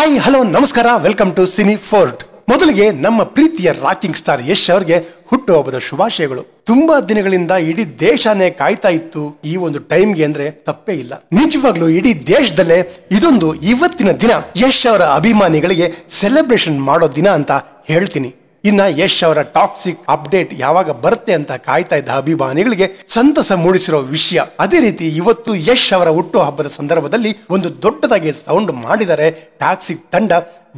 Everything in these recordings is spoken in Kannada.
ಹಾಯ್ ಹಲೋ ನಮಸ್ಕಾರ, ವೆಲ್ಕಮ್ ಟು ಸಿನಿ ಫೋರ್ಟ್. ಮೊದಲಿಗೆ ನಮ್ಮ ಪ್ರೀತಿಯ ರಾಕಿಂಗ್ ಸ್ಟಾರ್ ಯಶ್ ಅವರಿಗೆ ಹುಟ್ಟುಹಬ್ಬದ ಶುಭಾಶಯಗಳು. ತುಂಬಾ ದಿನಗಳಿಂದ ಇಡೀ ದೇಶನೇ ಕಾಯ್ತಾ ಇತ್ತು ಈ ಒಂದು ಟೈಮ್ಗೆ ಅಂದ್ರೆ ತಪ್ಪೇ ಇಲ್ಲ. ನಿಜವಾಗ್ಲೂ ಇಡೀ ದೇಶದಲ್ಲೇ ಇದೊಂದು ಇವತ್ತಿನ ದಿನ ಯಶ್ ಅವರ ಅಭಿಮಾನಿಗಳಿಗೆ ಸೆಲೆಬ್ರೇಷನ್ ಮಾಡೋ ದಿನ ಅಂತ ಹೇಳ್ತೀನಿ. ಇನ್ನ ಯಶ್ ಅವರ ಟಾಕ್ಸಿಕ್ ಅಪ್ಡೇಟ್ ಯಾವಾಗ ಬರುತ್ತೆ ಅಂತ ಕಾಯ್ತಾ ಇದ್ದ ಅಭಿಮಾನಿಗಳಿಗೆ ಸಂತಸ ಮೂಡಿಸಿರೋ ವಿಷಯ. ಅದೇ ರೀತಿ ಇವತ್ತು ಯಶ್ ಅವರ ಹುಟ್ಟು ಹಬ್ಬದ ಸಂದರ್ಭದಲ್ಲಿ ಒಂದು ದೊಡ್ಡದಾಗಿ ಸೌಂಡ್ ಮಾಡಿದರೆ ಟಾಕ್ಸಿಕ್ ತಂಡ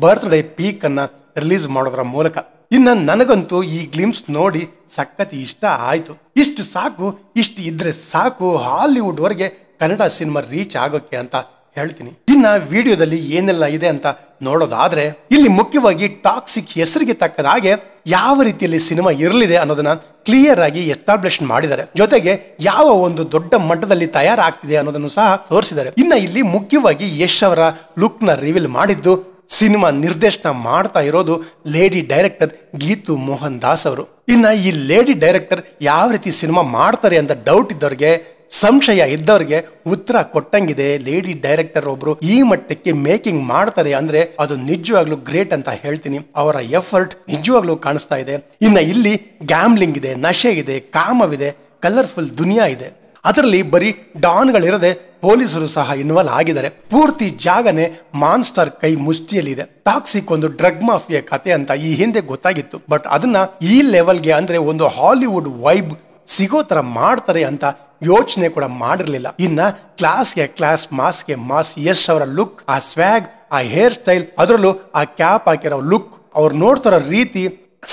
ಬರ್ತ್ಡೇ ಪೀಕ್ ಅನ್ನ ರಿಲೀಸ್ ಮಾಡೋದ್ರ ಮೂಲಕ. ಇನ್ನ ನನಗಂತೂ ಈ ಗ್ಲಿಮ್ಸ್ ನೋಡಿ ಸಖತ್ ಇಷ್ಟ ಆಯ್ತು. ಇಷ್ಟು ಸಾಕು, ಇಷ್ಟು ಇದ್ರೆ ಸಾಕು ಹಾಲಿವುಡ್ ವರೆಗೆ ಕನ್ನಡ ಸಿನಿಮಾ ರೀಚ್ ಆಗೋಕೆ ಅಂತ ಹೇಳ್ತೀನಿ. ಇನ್ನ ವಿಡಿಯೋದಲ್ಲಿ ಏನೆಲ್ಲ ಇದೆ ಅಂತ ನೋಡೋದಾದ್ರೆ ಇಲ್ಲಿ ಮುಖ್ಯವಾಗಿ ಟಾಕ್ಸಿಕ್ ಹೆಸರಿಗೆ ತಕ್ಕದ ಹಾಗೆ ಯಾವ ರೀತಿಯಲ್ಲಿ ಸಿನಿಮಾ ಇರಲಿದೆ ಅನ್ನೋದನ್ನ ಕ್ಲಿಯರ್ ಆಗಿ ಎಸ್ಟಾಬ್ಲಿಷ್ ಮಾಡಿದ್ದಾರೆ. ಜೊತೆಗೆ ಯಾವ ಒಂದು ದೊಡ್ಡ ಮಟ್ಟದಲ್ಲಿ ತಯಾರಾಗ್ತಿದೆ ಅನ್ನೋದನ್ನು ಸಹ ತೋರಿಸಿದ್ದಾರೆ. ಇನ್ನ ಇಲ್ಲಿ ಮುಖ್ಯವಾಗಿ ಯಶ್ ಅವರ ಲುಕ್ ನ ರಿವೀಲ್ ಮಾಡಿದ್ದು ಸಿನಿಮಾ ನಿರ್ದೇಶನ ಮಾಡ್ತಾ ಇರೋದು ಲೇಡಿ ಡೈರೆಕ್ಟರ್ ಗೀತು ಮೋಹನ್ ದಾಸ್ ಅವರು. ಇನ್ನ ಈ ಲೇಡಿ ಡೈರೆಕ್ಟರ್ ಯಾವ ರೀತಿ ಸಿನಿಮಾ ಮಾಡ್ತಾರೆ ಅಂತ ಡೌಟ್ ಇದ್ದವ್ರಿಗೆ, ಸಂಶಯ ಇದ್ದವ್ರಿಗೆ ಉತ್ತರ ಕೊಟ್ಟಂಗಿದೆ. ಲೇಡಿ ಡೈರೆಕ್ಟರ್ ಒಬ್ರು ಈ ಮಟ್ಟಕ್ಕೆ ಮೇಕಿಂಗ್ ಮಾಡ್ತಾರೆ ಅಂದ್ರೆ ಅದು ನಿಜವಾಗ್ಲೂ ಗ್ರೇಟ್ ಅಂತ ಹೇಳ್ತೀನಿ. ಅವರ ಎಫರ್ಟ್ ನಿಜವಾಗ್ಲೂ ಕಾಣಿಸ್ತಾ ಇದೆ. ಇನ್ನ ಇಲ್ಲಿ ಗ್ಯಾಮ್ಲಿಂಗ್ ಇದೆ, ನಶೆ ಇದೆ, ಕಾಮವಿದೆ, ಕಲರ್ಫುಲ್ ದುನಿಯಾ ಇದೆ. ಅದರಲ್ಲಿ ಬರೀ ಡಾನ್ಗಳಿರದೆ ಪೊಲೀಸರು ಸಹ ಇನ್ವಾಲ್ವ್ ಆಗಿದ್ದಾರೆ. ಪೂರ್ತಿ ಜಾಗನೆ ಮಾನ್ಸ್ಟರ್ ಕೈ ಮುಷ್ಟಿಯಲ್ಲಿದೆ. ಟಾಕ್ಸಿಕ್ ಒಂದು ಡ್ರಗ್ ಮಾಫಿಯಾ ಕತೆ ಅಂತ ಈ ಹಿಂದೆ ಗೊತ್ತಾಗಿತ್ತು. ಬಟ್ ಅದನ್ನ ಈ ಲೆವೆಲ್ಗೆ ಅಂದ್ರೆ ಒಂದು ಹಾಲಿವುಡ್ ವೈಬ್ ಸಿಗೋ ತರ ಮಾಡ್ತಾರೆ ಅಂತ ಯೋಚನೆ ಕೂಡ ಮಾಡಿರ್ಲಿಲ್ಲ. ಇನ್ನ ಕ್ಲಾಸ್ಗೆ ಕ್ಲಾಸ್, ಮಾಸ್ಗೆ ಮಾಸ್. ಯಶ್ ಅವರ ಲುಕ್, ಆ ಸ್ವ್ಯಾಗ್, ಆ ಹೇರ್ ಸ್ಟೈಲ್, ಅದರಲ್ಲೂ ಆ ಕ್ಯಾಪ್ ಹಾಕಿರೋ ಲುಕ್, ಅವ್ರು ನೋಡ್ತಾರೋ ರೀತಿ,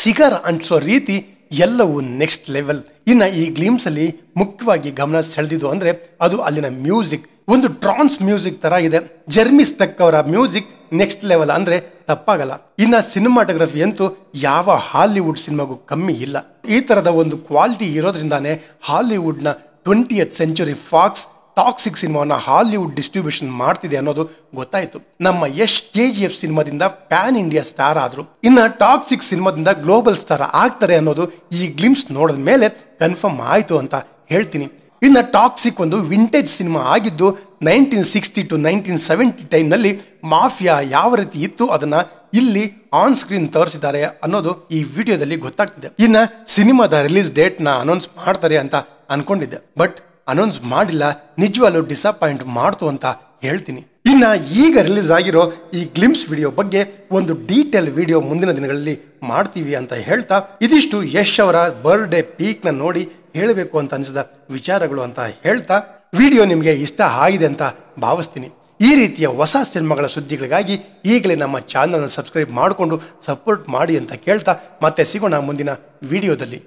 ಸಿಗರ್ ಅನ್ಸೋ ರೀತಿ ಎಲ್ಲವೂ ನೆಕ್ಸ್ಟ್ ಲೆವೆಲ್. ಇನ್ನ ಈ ಗ್ಲಿಮ್ಸ್ ಅಲ್ಲಿ ಮುಖ್ಯವಾಗಿ ಗಮನ ಸೆಳೆದಿದ್ದು ಅಂದ್ರೆ ಅದು ಅಲ್ಲಿನ ಮ್ಯೂಸಿಕ್. ಒಂದು ಟ್ರಾನ್ಸ್ ಮ್ಯೂಸಿಕ್ ತರ ಇದೆ. ಜರ್ಮಿ ಸ್ಟಕ್ ಅವರ ಮ್ಯೂಸಿಕ್ ನೆಕ್ಸ್ಟ್ ಲೆವೆಲ್ ಅಂದ್ರೆ ತಪ್ಪಾಗಲ್ಲ. ಇನ್ನ ಸಿನಿಮಾಟೋಗ್ರಫಿ ಅಂತೂ ಯಾವ ಹಾಲಿವುಡ್ ಸಿನಿಮಾಗೂ ಕಮ್ಮಿ ಇಲ್ಲ. ಈ ತರದ ಒಂದು ಕ್ವಾಲಿಟಿ ಇರೋದ್ರಿಂದಾನೇ ಹಾಲಿವುಡ್ ನ 20th ಸೆಂಚುರಿ ಫಾಕ್ಸ್ ಟಾಕ್ಸಿಕ್ ಸಿನಿಮಾವನ್ನ ಹಾಲಿವುಡ್ ಡಿಸ್ಟ್ರಿಬ್ಯೂಷನ್ ಮಾಡ್ತಿದೆ ಅನ್ನೋದು ಗೊತ್ತಾಯ್ತು. ನಮ್ಮ ಯಶ್ KGF ಸಿನಿಮಾದಿಂದ ಪ್ಯಾನ್ ಇಂಡಿಯಾ ಸ್ಟಾರ್ ಆದ್ರು. ಇನ್ನ ಟಾಕ್ಸಿಕ್ ಸಿನಿಮಾದಿಂದ ಗ್ಲೋಬಲ್ ಸ್ಟಾರ್ ಆಗ್ತಾರೆ ಅನ್ನೋದು ಈ ಗ್ಲಿಮ್ಸ್ ನೋಡಿದ ಮೇಲೆ ಕನ್ಫರ್ಮ್ ಆಯ್ತು ಅಂತ ಹೇಳ್ತೀನಿ. ಇನ್ನ ಟಾಕ್ಸಿಕ್ ಒಂದು ವಿಂಟೇಜ್ ಸಿನಿಮಾ ಆಗಿದ್ದು 1960 to 1970 ಟೈಮ್ ನಲ್ಲಿ ಮಾಫಿಯಾ ಯಾವ ರೀತಿ ಇತ್ತು ಅದನ್ನ ಇಲ್ಲಿ ಆನ್ ಸ್ಕ್ರೀನ್ ತೋರಿಸಿದ್ದಾರೆ ಅನ್ನೋದು ಈ ವಿಡಿಯೋದಲ್ಲಿ ಗೊತ್ತಾಗ್ತಿದೆ. ಇನ್ನ ಸಿನಿಮಾದ ರಿಲೀಸ್ ಡೇಟ್ ನ ಅನೌನ್ಸ್ ಮಾಡ್ತಾರೆ ಅಂತ ಅನ್ಕೊಂಡಿದ್ದೆ, ಬಟ್ ಅನೌನ್ಸ್ ಮಾಡಿಲ್ಲ. ನಿಜವಾಗ್ಲೂ ಡಿಸಪಾಯಿಂಟ್ ಮಾಡ್ತು ಅಂತ ಹೇಳ್ತೀನಿ. ಇನ್ನ ಈಗ ರಿಲೀಸ್ ಆಗಿರೋ ಈ ಗ್ಲಿಮ್ಸ್ ವಿಡಿಯೋ ಬಗ್ಗೆ ಒಂದು ಡೀಟೇಲ್ ವಿಡಿಯೋ ಮುಂದಿನ ದಿನಗಳಲ್ಲಿ ಮಾಡ್ತೀವಿ ಅಂತ ಹೇಳ್ತಾ, ಇದಿಷ್ಟು ಯಶ್ ಅವರ ಬರ್ಡೇ ಪೀಕ್ ನ ನೋಡಿ ಹೇಳಬೇಕು ಅಂತ ಅನಿಸಿದ ವಿಚಾರಗಳು ಅಂತ ಹೇಳ್ತಾ, ವಿಡಿಯೋ ನಿಮಗೆ ಇಷ್ಟ ಆಗಿದೆ ಅಂತ ಭಾವಿಸ್ತೀನಿ. ಈ ರೀತಿಯ ಹೊಸ ಸಿನಿಮಾಗಳ ಸುದ್ದಿಗಳಿಗಾಗಿ ಈಗಲೇ ನಮ್ಮ ಚಾನಲ್ನ ಸಬ್ಸ್ಕ್ರೈಬ್ ಮಾಡಿಕೊಂಡು ಸಪೋರ್ಟ್ ಮಾಡಿ ಅಂತ ಕೇಳ್ತಾ ಮತ್ತೆ ಸಿಗೋಣ ಮುಂದಿನ ವಿಡಿಯೋದಲ್ಲಿ.